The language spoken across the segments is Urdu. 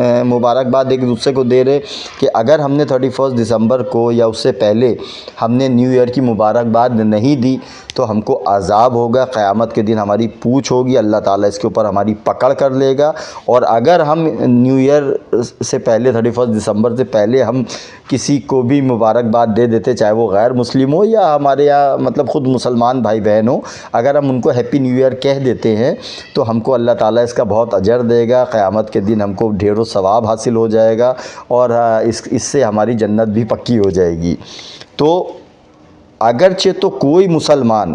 مبارکباد ایک دوسرے کو دے رہے کہ اگر ہم نے 31 دسمبر کو یا اس سے پہلے ہم نے نیو ایئر کی مبارکباد نہیں دی تو ہم کو عذاب ہوگا، قیامت کے دن ہماری پوچھ ہوگی، اللہ تعالیٰ اس کے اوپر ہماری پکڑ کر لے گا۔ اور اگر ہم نیو ایئر سے پہلے 31 دسمبر سے پہلے ہم کسی کو بھی مبارکباد دے دیتے، چاہے وہ غیر مسلم ہو یا ہمارے یہاں مطلب خود مسلمان بھائی بہن ہو، اگر ہم ان کو ہیپی نیو ایئر کہہ دیتے ہیں تو ہم کو اللہ تعالیٰ اس کا بہت اجر دے گا، قیامت کے دن ہم کو ڈھیروں ثواب حاصل ہو جائے گا اور اس سے ہماری جنت بھی پکی ہو جائے گی۔ تو اگرچہ تو کوئی مسلمان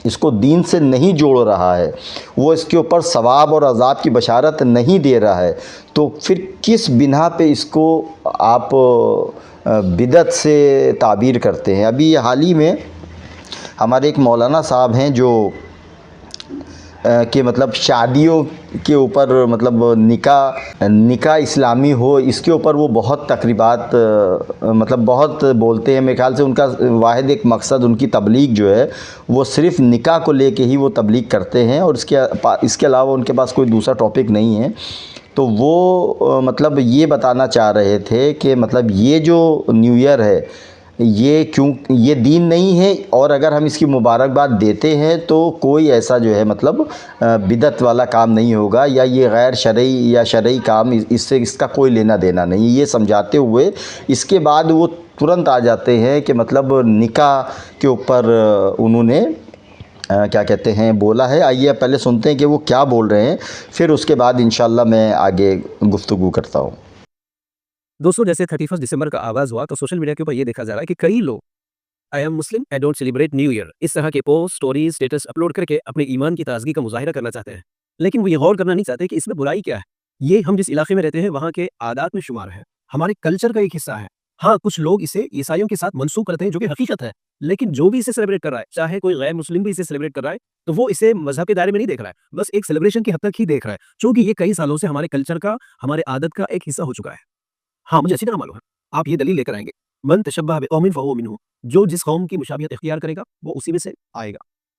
اس کو دین سے نہیں جوڑ رہا ہے، وہ اس کے اوپر ثواب اور عذاب کی بشارت نہیں دے رہا ہے، تو پھر کس بنا پہ اس کو آپ بدعت سے تعبیر کرتے ہیں؟ ابھی حال ہی میں ہمارے ایک مولانا صاحب ہیں جو کہ مطلب شادیوں کے اوپر مطلب نکاح اسلامی ہو، اس کے اوپر وہ بہت تقریبات مطلب بہت بولتے ہیں۔ میرے خیال سے ان کا واحد ایک مقصد، ان کی تبلیغ جو ہے وہ صرف نکاح کو لے کے ہی وہ تبلیغ کرتے ہیں اور اس کے علاوہ ان کے پاس کوئی دوسرا ٹاپک نہیں ہے۔ تو وہ مطلب یہ بتانا چاہ رہے تھے کہ مطلب یہ جو نیو ایئر ہے یہ دین نہیں ہے، اور اگر ہم اس کی مبارکباد دیتے ہیں تو کوئی ایسا جو ہے مطلب بدعت والا کام نہیں ہوگا، یا یہ غیر شرعی یا شرعی کام، اس کا کوئی لینا دینا نہیں، یہ سمجھاتے ہوئے اس کے بعد وہ ترنت آ جاتے ہیں کہ مطلب نکاح کے اوپر انہوں نے کیا کہتے ہیں بولا ہے۔ آئیے پہلے سنتے ہیں کہ وہ کیا بول رہے ہیں، پھر اس کے بعد انشاءاللہ میں آگے گفتگو کرتا ہوں۔ دوستوں، جیسے 31 دسمبر کا آغاز ہوا تو سوشل میڈیا کے اوپر یہ دیکھا جا رہا ہے کہ کئی لوگ I am Muslim I don't celebrate new year اس طرح کے پوسٹ، سٹوریز، سٹیٹس اپلوڈ کر کے اپنے ایمان کی تازگی کا مظاہرہ کرنا چاہتے ہیں، لیکن وہ یہ غور کرنا نہیں چاہتے کہ اس میں برائی کیا ہے۔ یہ ہم جس علاقے میں رہتے ہیں وہاں کے عادات میں شمار ہے، ہمارے کلچر کا ایک حصہ ہے۔ ہاں، کچھ لوگ اسے عیسائیوں کے ساتھ منسوخ کرتے ہیں جو کہ حقیقت ہے، لیکن جو بھی اسے سیلیبریٹ کر رہا ہے، چاہے کوئی غیر مسلم بھی اسے سیلیبریٹ کر رہا ہے، تو وہ اسے مذہب کے دائرے میں نہیں دیکھ رہا ہے، بس ایک سیلیبریشن کی حد تک ہی دیکھ رہا ہے، چونکہ یہ کئی سالوں سے ہمارے کلچر کا، ہمارے عادت کا ایک حصہ ہو چکا ہے۔ ہاں، مجھے اچھی طرح معلوم ہے، آپ یہ دلیل لے کر آئیں گے، من تشبہ بقوم فہو منہ، جو جس قوم کی مشابہت اختیار کرے گا وہ اسی میں سے آئے گا۔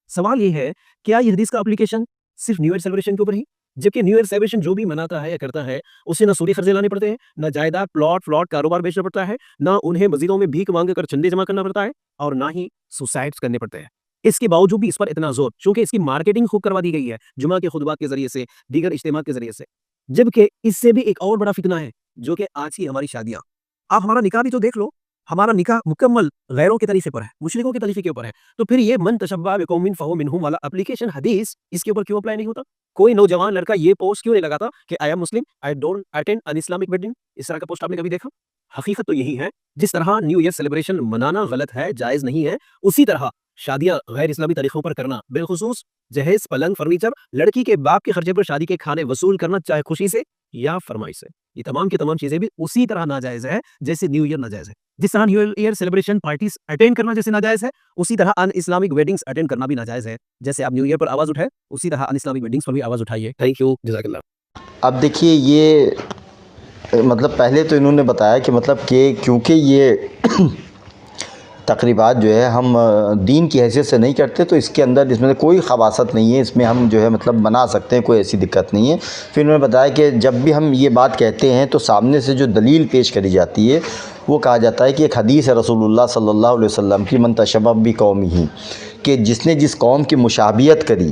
سوال یہ ہے، کیا یہ حدیث کا اپلیکیشن صرف نیو ایئر سیلیبریشن کے اوپر ہی؟ جبکہ نیو ایئر سیلیبریشن جو بھی مناتا ہے یا کرتا ہے اسے نہ سودی خرچے لانے پڑتے ہیں، نہ جائیداد پلاٹ کاروبار بیچنا پڑتا ہے، نہ انہیں مسجدوں میں بھیک مانگ کر چندے جمع کرنا پڑتا ہے، اور نہ ہی سوسائڈز کرنے پڑتے ہیں۔ اس کے باوجود بھی اس پر اتنا زور، چونکہ اس کی مارکیٹنگ خوب کروا دی گئی ہے جمعہ کے خطبات کے ذریعے سے، دیگر اجتماعات کے ذریعے سے۔ جبکہ اس سے بھی ایک اور بڑا فتنہ ہے جو کہ آج کی ہماری شادیاں۔ آپ ہمارا نکاح بھی تو دیکھ لو، ہمارا نکاح مکمل غیروں کے طریقے پر ہے، مشرکوں کے طریقے کے اوپر ہے، تو پھر یہ من تشبہ بقوم فہو منہ والا اپلیکیشن حدیث اس کے اوپر کیوں اپلائی نہیں ہوتا؟ کوئی نوجوان لڑکا یہ پوسٹ کیوں نہیں لگاتا کہ I am Muslim I don't attend in Islamic wedding? اس طرح کا پوسٹ آپ نے کبھی دیکھا؟ حقیقت تو یہی ہے، جس طرح نیو ایئر سیلیبریشن منانا غلط ہے، جائز نہیں ہے، اسی طرح شادیاں غیر اسلامی طریقوں پر کرنا، بالخصوص جہیز، پلنگ، فرنیچر، لڑکی کے باپ کے خرچے پر شادی کے کھانے وصول کرنا، چاہے خوشی سے یا فرمائش سے، یہ تمام کی تمام چیزیں بھی اسی طرح ناجائز ہے جیسے نیو ایئر ناجائز ہے۔ جس طرح new year celebration parties attend کرنا جیسے ناجائز ہے، اسی طرح ان اسلامک ویڈنگز اٹینڈ کرنا بھی ناجائز ہے۔ جیسے آپ نیو ایئر پر آواز اٹھائے، اسی طرح ان اسلامک ویڈنگز پر بھی آواز اٹھائیے۔ تھینک یو، جزاک اللہ۔ اب دیکھیے، یہ مطلب پہلے تو انہوں نے بتایا کہ مطلب کہ کیونکہ یہ تقریبات جو ہے ہم دین کی حیثیت سے نہیں کرتے تو اس میں کوئی خباثت نہیں ہے، اس میں ہم جو ہے مطلب منا سکتے ہیں، کوئی ایسی دقت نہیں ہے۔ پھر انہوں نے بتایا کہ جب بھی ہم یہ بات کہتے ہیں تو سامنے سے جو دلیل پیش کری جاتی ہے وہ کہا جاتا ہے کہ ایک حدیث ہے رسول اللہ صلی اللہ علیہ وسلم کی، من تشبہ بقومہ، کہ جس نے جس قوم کی مشابہت کری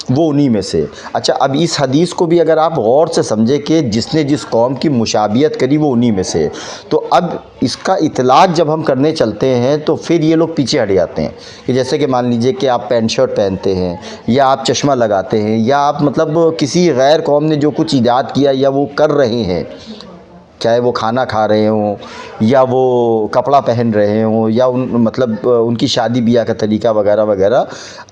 وہ انہی میں سے۔ اچھا، اب اس حدیث کو بھی اگر آپ غور سے سمجھیں کہ جس نے جس قوم کی مشابہت کری وہ انہی میں سے، تو اب اس کا اطلاق جب ہم کرنے چلتے ہیں تو پھر یہ لوگ پیچھے ہٹ جاتے ہیں کہ جیسے کہ مان لیجئے کہ آپ پینٹ شرٹ پہنتے ہیں، یا آپ چشمہ لگاتے ہیں، یا آپ مطلب کسی غیر قوم نے جو کچھ ایجاد کیا یا وہ کر رہے ہیں، چاہے وہ کھانا کھا رہے ہوں یا وہ کپڑا پہن رہے ہوں یا مطلب ان کی شادی بیاہ کا طریقہ وغیرہ وغیرہ،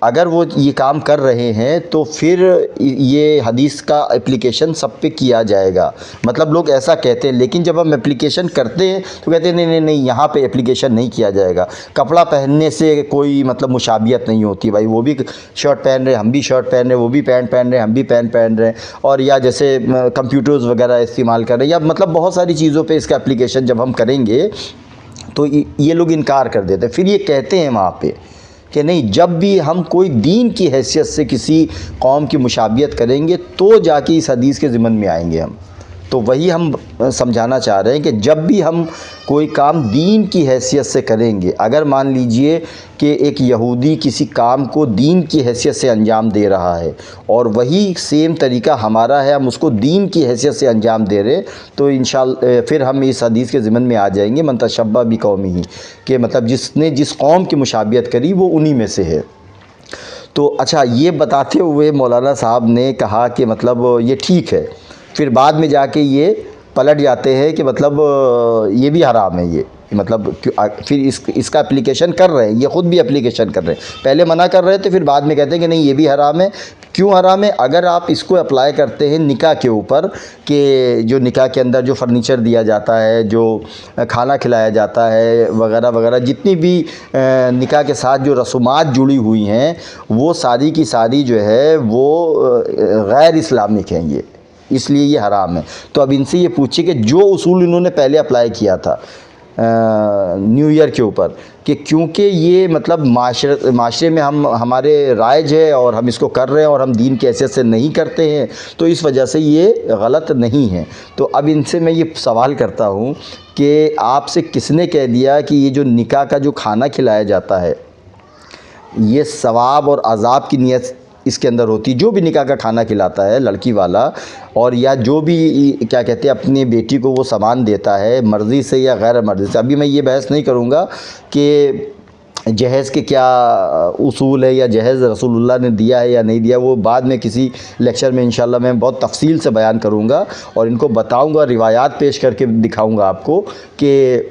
اگر وہ یہ کام کر رہے ہیں تو پھر یہ حدیث کا اپلیکیشن سب پہ کیا جائے گا۔ مطلب لوگ ایسا کہتے ہیں، لیکن جب ہم اپلیکیشن کرتے ہیں تو کہتے ہیں نہیں نہیں، یہاں پہ اپلیکیشن نہیں کیا جائے گا۔ کپڑا پہننے سے کوئی مطلب مشابہت نہیں ہوتی، بھائی وہ بھی شرٹ پہن رہے ہیں، ہم بھی شرٹ پہن رہے ہیں، وہ بھی پینٹ پہن رہے ہیں، ہم بھی پینٹ پہن رہے ہیں، اور یا جیسے کمپیوٹرز وغیرہ استعمال کر رہے ہیں، یا مطلب بہت ساری چیزوں پہ اس کا اپلیکیشن جب ہم کریں گے تو یہ لوگ انکار کر دیتے ہیں۔ پھر یہ کہتے ہیں وہاں پہ کہ نہیں، جب بھی ہم کوئی دین کی حیثیت سے کسی قوم کی مشابہت کریں گے تو جا کے اس حدیث کے ضمن میں آئیں گے ہم۔ تو وہی ہم سمجھانا چاہ رہے ہیں کہ جب بھی ہم کوئی کام دین کی حیثیت سے کریں گے، اگر مان لیجئے کہ ایک یہودی کسی کام کو دین کی حیثیت سے انجام دے رہا ہے اور وہی سیم طریقہ ہمارا ہے، ہم اس کو دین کی حیثیت سے انجام دے رہے، تو انشاءاللہ پھر ہم اس حدیث کے ضمن میں آ جائیں گے، من تشبہ بقومہ، کہ مطلب جس نے جس قوم کی مشابہت کری وہ انہی میں سے ہے۔ تو اچھا، یہ بتاتے ہوئے مولانا صاحب نے کہا کہ مطلب یہ ٹھیک ہے، پھر بعد میں جا کے یہ پلٹ جاتے ہیں کہ مطلب یہ بھی حرام ہے، یہ مطلب پھر اس کا اپلیکیشن کر رہے ہیں، یہ خود بھی اپلیکیشن کر رہے ہیں، پہلے منع کر رہے تھے، پھر بعد میں کہتے ہیں کہ نہیں یہ بھی حرام ہے۔ کیوں حرام ہے؟ اگر آپ اس کو اپلائی کرتے ہیں نکاح کے اوپر، کہ جو نکاح کے اندر جو فرنیچر دیا جاتا ہے، جو کھانا کھلایا جاتا ہے وغیرہ وغیرہ، جتنی بھی نکاح کے ساتھ جو رسومات جڑی ہوئی ہیں، وہ ساری کی ساری جو ہے وہ غیر اسلامک ہیں، یہ اس لیے یہ حرام ہے۔ تو اب ان سے یہ پوچھیں کہ جو اصول انہوں نے پہلے اپلائی کیا تھا نیو ایئر کے اوپر، کہ کیونکہ یہ مطلب معاشرے میں ہمارے رائج ہے اور ہم اس کو کر رہے ہیں اور ہم دین کی حیثیت سے نہیں کرتے ہیں، تو اس وجہ سے یہ غلط نہیں ہے۔ تو اب ان سے میں یہ سوال کرتا ہوں کہ آپ سے کس نے کہہ دیا کہ یہ جو نکاح کا جو کھانا کھلایا جاتا ہے یہ ثواب اور عذاب کی نیت اس کے اندر ہوتی؟ جو بھی نکاح کا کھانا کھلاتا ہے لڑکی والا، اور یا جو بھی کیا کہتے ہیں اپنی بیٹی کو وہ سامان دیتا ہے مرضی سے یا غیر مرضی سے، ابھی میں یہ بحث نہیں کروں گا کہ جہیز کے کیا اصول ہے یا جہیز رسول اللہ نے دیا ہے یا نہیں دیا، وہ بعد میں کسی لیکچر میں انشاءاللہ میں بہت تفصیل سے بیان کروں گا اور ان کو بتاؤں گا، روایات پیش کر کے دکھاؤں گا آپ کو کہ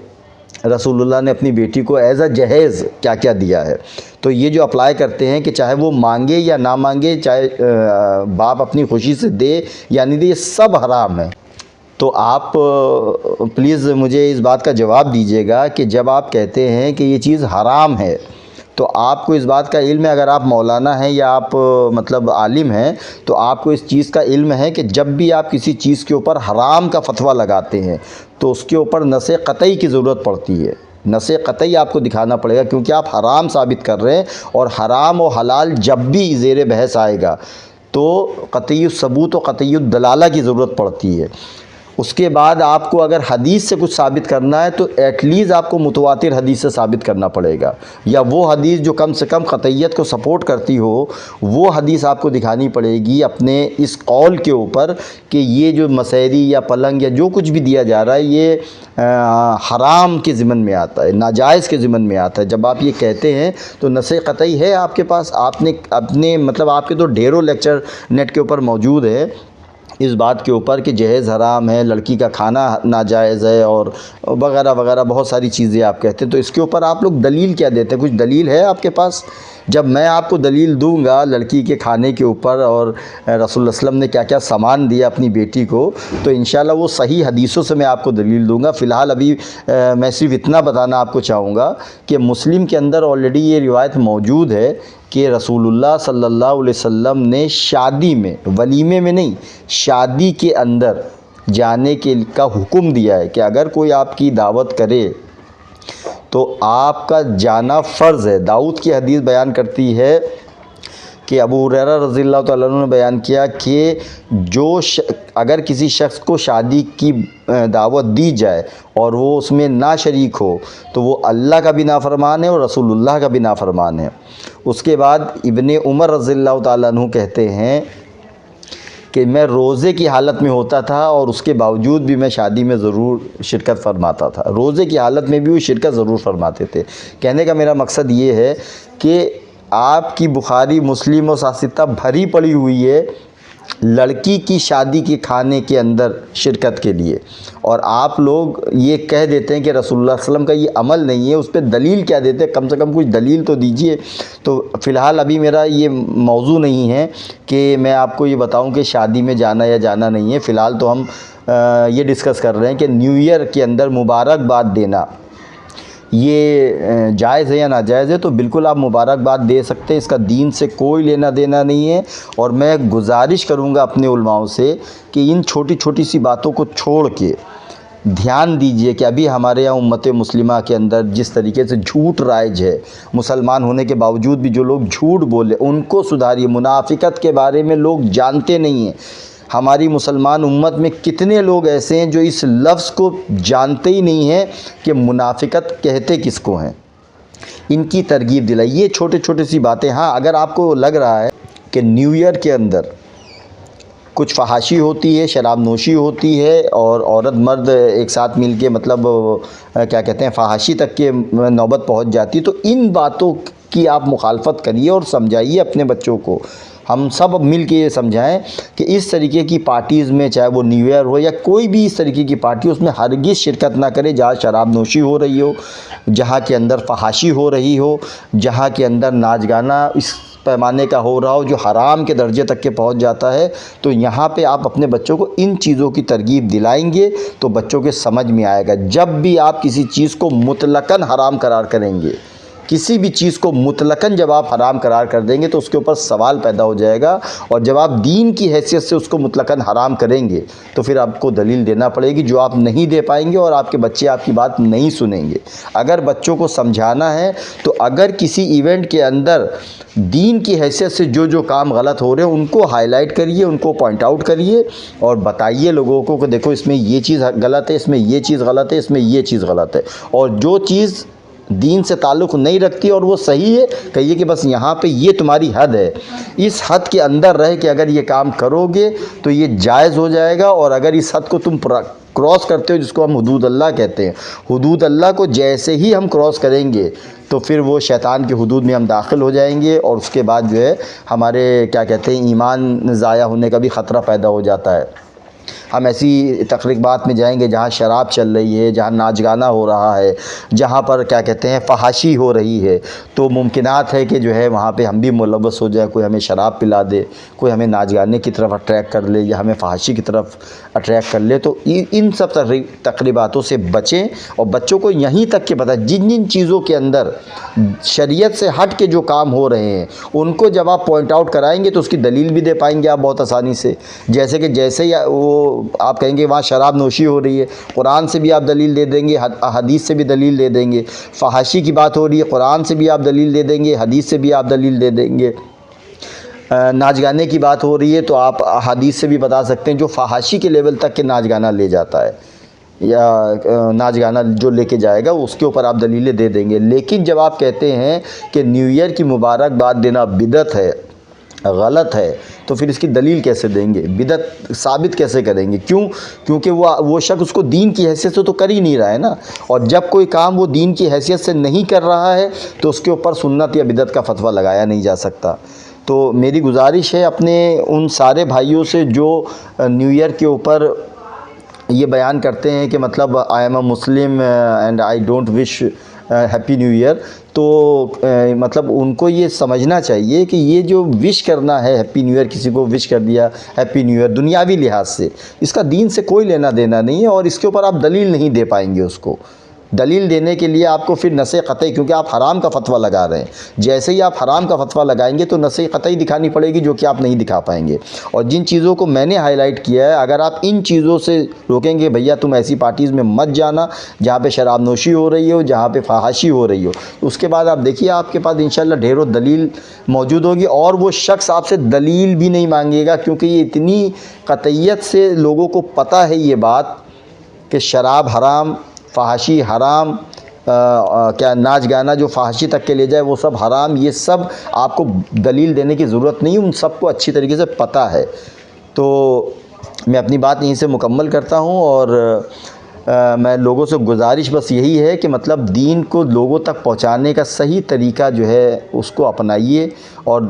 رسول اللہ نے اپنی بیٹی کو ایز اے جہیز کیا کیا دیا ہے۔ تو یہ جو اپلائی کرتے ہیں کہ چاہے وہ مانگے یا نہ مانگے، چاہے باپ اپنی خوشی سے دے یا نہیں دے، یہ سب حرام ہے۔ تو آپ پلیز مجھے اس بات کا جواب دیجیے گا کہ جب آپ کہتے ہیں کہ یہ چیز حرام ہے تو آپ کو اس بات کا علم ہے، اگر آپ مولانا ہیں یا آپ مطلب عالم ہیں تو آپ کو اس چیز کا علم ہے کہ جب بھی آپ کسی چیز کے اوپر حرام کا فتویٰ لگاتے ہیں تو اس کے اوپر نص قطعی کی ضرورت پڑتی ہے، نص قطعی آپ کو دکھانا پڑے گا، کیونکہ آپ حرام ثابت کر رہے ہیں، اور حرام و حلال جب بھی زیر بحث آئے گا تو قطعی الثبوت و قطعی الدلالہ کی ضرورت پڑتی ہے۔ اس کے بعد آپ کو اگر حدیث سے کچھ ثابت کرنا ہے تو ایٹ لیسٹ آپ کو متواتر حدیث سے ثابت کرنا پڑے گا، یا وہ حدیث جو کم سے کم قطعیت کو سپورٹ کرتی ہو وہ حدیث آپ کو دکھانی پڑے گی اپنے اس قول کے اوپر کہ یہ جو مسیری یا پلنگ یا جو کچھ بھی دیا جا رہا ہے یہ حرام کے ضمن میں آتا ہے، ناجائز کے ضمن میں آتا ہے۔ جب آپ یہ کہتے ہیں تو نص قطعی ہے آپ کے پاس، آپ نے اپنے مطلب آپ کے تو ڈھیروں لیکچر نیٹ کے اوپر موجود ہے اس بات کے اوپر کہ جہیز حرام ہے، لڑکی کا کھانا ناجائز ہے اور وغیرہ وغیرہ بہت ساری چیزیں آپ کہتے ہیں، تو اس کے اوپر آپ لوگ دلیل کیا دیتے ہیں؟ کچھ دلیل ہے آپ کے پاس؟ جب میں آپ کو دلیل دوں گا لڑکی کے کھانے کے اوپر اور رسول اللہ صلی اللہ علیہ وسلم نے کیا کیا سامان دیا اپنی بیٹی کو، تو انشاءاللہ وہ صحیح حدیثوں سے میں آپ کو دلیل دوں گا۔ فی الحال ابھی میں صرف اتنا بتانا آپ کو چاہوں گا کہ مسلم کے اندر آلریڈی یہ روایت موجود ہے کہ رسول اللہ صلی اللہ علیہ وسلم نے شادی میں، ولیمے میں نہیں، شادی کے اندر جانے کا حکم دیا ہے کہ اگر کوئی آپ کی دعوت کرے تو آپ کا جانا فرض ہے۔ داؤد کی حدیث بیان کرتی ہے کہ ابو ہریرہ رضی اللہ تعالیٰ عنہ نے بیان کیا کہ اگر کسی شخص کو شادی کی دعوت دی جائے اور وہ اس میں نہ شریک ہو تو وہ اللہ کا بھی نافرمان ہے اور رسول اللہ کا بھی نافرمان ہے۔ اس کے بعد ابن عمر رضی اللہ تعالیٰ عنہ کہتے ہیں کہ میں روزے کی حالت میں ہوتا تھا اور اس کے باوجود بھی میں شادی میں ضرور شرکت فرماتا تھا، روزے کی حالت میں بھی وہ شرکت ضرور فرماتے تھے۔ کہنے کا میرا مقصد یہ ہے کہ آپ کی بخاری مسلم و ساستہ بھری پڑی ہوئی ہے لڑکی کی شادی کے کھانے کے اندر شرکت کے لیے، اور آپ لوگ یہ کہہ دیتے ہیں کہ رسول اللہ صلی اللہ علیہ وسلم کا یہ عمل نہیں ہے، اس پہ دلیل کیا دیتے ہیں؟ کم سے کم کچھ دلیل تو دیجئے۔ تو فی الحال ابھی میرا یہ موضوع نہیں ہے کہ میں آپ کو یہ بتاؤں کہ شادی میں جانا یا جانا نہیں ہے، فی الحال تو ہم یہ ڈسکس کر رہے ہیں کہ نیو ایئر کے اندر مبارکباد دینا یہ جائز ہے یا ناجائز ہے۔ تو بالکل آپ مبارکباد دے سکتے ہیں، اس کا دین سے کوئی لینا دینا نہیں ہے، اور میں گزارش کروں گا اپنے علماؤں سے کہ ان چھوٹی چھوٹی سی باتوں کو چھوڑ کے دھیان دیجئے کہ ابھی ہمارے یہاں امت مسلمہ کے اندر جس طریقے سے جھوٹ رائج ہے، مسلمان ہونے کے باوجود بھی جو لوگ جھوٹ بولے ان کو سدھاریے۔ منافقت کے بارے میں لوگ جانتے نہیں ہیں، ہماری مسلمان امت میں کتنے لوگ ایسے ہیں جو اس لفظ کو جانتے ہی نہیں ہیں کہ منافقت کہتے کس کو ہیں. ان کی ترغیب دلائی. یہ چھوٹے چھوٹے سی باتیں. ہاں اگر آپ کو لگ رہا ہے کہ نیو ایئر کے اندر کچھ فحاشی ہوتی ہے، شراب نوشی ہوتی ہے اور عورت مرد ایک ساتھ مل کے مطلب کیا کہتے ہیں فحاشی تک کے نوبت پہنچ جاتی، تو ان باتوں کی آپ مخالفت کریے اور سمجھائیے اپنے بچوں کو. ہم سب مل کے یہ سمجھائیں کہ اس طریقے کی پارٹیز میں، چاہے وہ نیو ایئر ہو یا کوئی بھی اس طریقے کی پارٹی، اس میں ہرگز شرکت نہ کرے جہاں شراب نوشی ہو رہی ہو، جہاں کے اندر فحاشی ہو رہی ہو، جہاں کے اندر ناچ گانا اس پیمانے کا ہو رہا ہو جو حرام کے درجے تک کے پہنچ جاتا ہے. تو یہاں پہ آپ اپنے بچوں کو ان چیزوں کی ترغیب دلائیں گے تو بچوں کے سمجھ میں آئے گا. جب بھی آپ کسی چیز کو مطلقاً حرام قرار کریں گے، کسی بھی چیز کو مطلقاً جب آپ حرام قرار کر دیں گے تو اس کے اوپر سوال پیدا ہو جائے گا، اور جب آپ دین کی حیثیت سے اس کو مطلقاً حرام کریں گے تو پھر آپ کو دلیل دینا پڑے گی جو آپ نہیں دے پائیں گے، اور آپ کے بچے آپ کی بات نہیں سنیں گے. اگر بچوں کو سمجھانا ہے تو اگر کسی ایونٹ کے اندر دین کی حیثیت سے جو کام غلط ہو رہے ہیں ان کو ہائی لائٹ کریے، ان کو پوائنٹ آؤٹ کریے اور بتائیے لوگوں کو کہ دیکھو اس میں یہ چیز غلط ہے، اس میں یہ چیز غلط ہے، اس میں یہ چیز غلط ہے. اور جو چیز دین سے تعلق نہیں رکھتی اور وہ صحیح ہے، کہیے کہ بس یہاں پہ یہ تمہاری حد ہے، اس حد کے اندر رہ کہ اگر یہ کام کرو گے تو یہ جائز ہو جائے گا، اور اگر اس حد کو تم کراس کرتے ہو، جس کو ہم حدود اللہ کہتے ہیں، حدود اللہ کو جیسے ہی ہم کراس کریں گے تو پھر وہ شیطان کی حدود میں ہم داخل ہو جائیں گے، اور اس کے بعد جو ہے ہمارے کیا کہتے ہیں ایمان ضائع ہونے کا بھی خطرہ پیدا ہو جاتا ہے. ہم ایسی تقریبات میں جائیں گے جہاں شراب چل رہی ہے، جہاں ناچ گانا ہو رہا ہے، جہاں پر کیا کہتے ہیں فحاشی ہو رہی ہے، تو ممکنات ہے کہ جو ہے وہاں پہ ہم بھی ملوث ہو جائے. کوئی ہمیں شراب پلا دے، کوئی ہمیں ناچ گانے کی طرف اٹریکٹ کر لے یا ہمیں فحاشی کی طرف اٹریکٹ کر لے. تو ان سب تقریباتوں سے بچیں، اور بچوں کو یہیں تک کہ پتہ جن چیزوں کے اندر شریعت سے ہٹ کے جو کام ہو رہے ہیں ان کو جب آپ پوائنٹ آؤٹ کرائیں گے تو اس کی دلیل بھی دے پائیں گے آپ بہت آسانی سے. جیسے کہ جیسے ہی وہ آپ کہیں گے وہاں شراب نوشی ہو رہی ہے، قرآن سے بھی آپ دلیل دے دیں گے، حدیث سے بھی دلیل دے دیں گے. فحاشی کی بات ہو رہی ہے، قرآن سے بھی آپ دلیل دے دیں گے، حدیث سے بھی آپ دلیل دے دیں گے. ناچ گانے کی بات ہو رہی ہے تو آپ حدیث سے بھی بتا سکتے ہیں جو فحاشی کے لیول تک کے ناچ گانا لے جاتا ہے یا ناچ گانا جو لے کے جائے گا اس کے اوپر آپ دلیلیں دے دیں گے. لیکن جب آپ کہتے ہیں کہ نیو ایئر کی مبارکباد دینا بدعت ہے، غلط ہے، تو پھر اس کی دلیل کیسے دیں گے؟ بدعت ثابت کیسے کریں گے؟ کیونکہ وہ شخص اس کو دین کی حیثیت سے تو کر ہی نہیں رہا ہے نا. اور جب کوئی کام وہ دین کی حیثیت سے نہیں کر رہا ہے تو اس کے اوپر سنت یا بدعت کا فتویٰ لگایا نہیں جا سکتا. تو میری گزارش ہے اپنے ان سارے بھائیوں سے جو نیو ایئر کے اوپر یہ بیان کرتے ہیں کہ مطلب I am a Muslim and I don't wish happy new year, تو مطلب ان کو یہ سمجھنا چاہیے کہ یہ جو وش کرنا ہے ہیپی نیو ایئر، کسی کو وش کر دیا ہیپی نیو ایئر دنیاوی لحاظ سے، اس کا دین سے کوئی لینا دینا نہیں ہے، اور اس کے اوپر آپ دلیل نہیں دے پائیں گے. اس کو دلیل دینے کے لیے آپ کو پھر نص قطعی، کیونکہ آپ حرام کا فتویٰ لگا رہے ہیں، جیسے ہی آپ حرام کا فتویٰ لگائیں گے تو نص قطعی دکھانی پڑے گی جو کہ آپ نہیں دکھا پائیں گے. اور جن چیزوں کو میں نے ہائی لائٹ کیا ہے، اگر آپ ان چیزوں سے روکیں گے بھیا تم ایسی پارٹیز میں مت جانا جہاں پہ شراب نوشی ہو رہی ہو، جہاں پہ فحاشی ہو رہی ہو، اس کے بعد آپ دیکھیے آپ کے پاس انشاءاللہ ڈھیروں دلیل موجود ہوگی، اور وہ شخص آپ سے دلیل بھی نہیں مانگے گا، کیونکہ یہ اتنی قطعیت سے لوگوں کو پتہ ہے یہ بات کہ شراب حرام، فحاشی حرام، کیا ناچ گانا جو فحاشی تک کے لے جائے وہ سب حرام. یہ سب آپ کو دلیل دینے کی ضرورت نہیں، ان سب کو اچھی طریقے سے پتہ ہے. تو میں اپنی بات یہیں سے مکمل کرتا ہوں، اور میں لوگوں سے گزارش بس یہی ہے کہ مطلب دین کو لوگوں تک پہنچانے کا صحیح طریقہ جو ہے اس کو اپنائیے، اور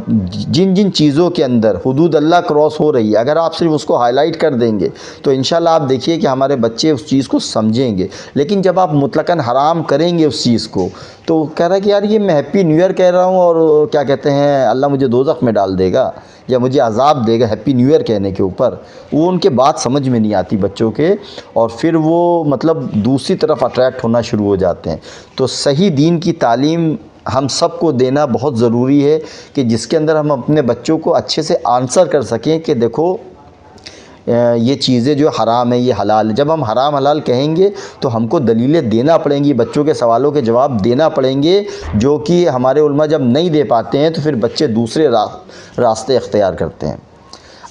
جن چیزوں کے اندر حدود اللہ کراس ہو رہی ہے اگر آپ صرف اس کو ہائی لائٹ کر دیں گے تو انشاءاللہ آپ دیکھیے کہ ہمارے بچے اس چیز کو سمجھیں گے. لیکن جب آپ مطلقاً حرام کریں گے اس چیز کو تو کہہ رہا ہے کہ یار یہ میں ہیپی نیو ایئر کہہ رہا ہوں اور کیا کہتے ہیں اللہ مجھے دوزخ میں ڈال دے گا یا مجھے عذاب دے گا ہیپی نیو ایئر کہنے کے اوپر. وہ ان کے بات سمجھ میں نہیں آتی بچوں کے، اور پھر وہ مطلب دوسری طرف اٹریکٹ ہونا شروع ہو جاتے ہیں. تو صحیح دین کی تعلیم ہم سب کو دینا بہت ضروری ہے کہ جس کے اندر ہم اپنے بچوں کو اچھے سے آنسر کر سکیں کہ دیکھو یہ چیزیں جو حرام ہیں یہ حلال ہے. جب ہم حرام حلال کہیں گے تو ہم کو دلیلیں دینا پڑیں گی، بچوں کے سوالوں کے جواب دینا پڑیں گے، جو کہ ہمارے علماء جب نہیں دے پاتے ہیں تو پھر بچے دوسرے راستے اختیار کرتے ہیں.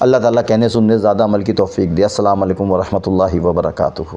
اللہ تعالیٰ کہنے سننے زیادہ عمل کی توفیق دے۔ السلام علیکم ورحمۃ اللہ وبرکاتہ۔